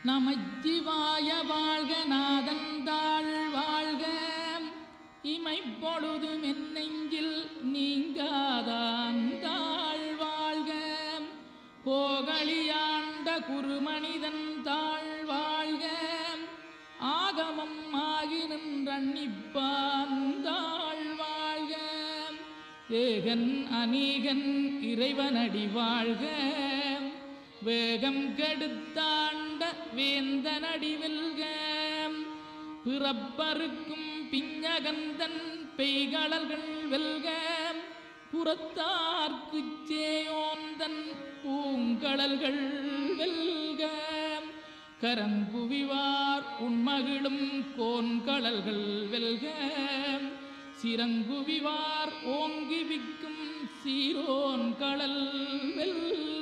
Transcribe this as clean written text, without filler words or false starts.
நமச்சிவாய வாழ்க நாதந்தாள் வாழ்க இமைப்பொழுதும் என் நெஞ்சில் நீங்காதாந்தாள் வாழ்க போகலியாண்ட குருமனிதன் தாழ் வாழ்க ஆகமம் ஆகி நின்றன்னிப்பாந்தாள் வாழ்க ஏகன் அநீகன் இறைவனடி வாழ்க வேகம் கெடுத்தாண்ட வேந்தனடி வெல்க பிறப்பருக்கும் பிஞ்சகந்தன் பெய்களர்கள் வெல்க புறத்தார்க்குச் சேயோந்தன் பூங்கடல்கள் வெல்க கரங்குவிவார் உண்மகிழும் கோன்கடல்கள் வெல்க சிறங்குவிவார் ஓங்கி விக்கும் சீரோன் கடல் வெல்க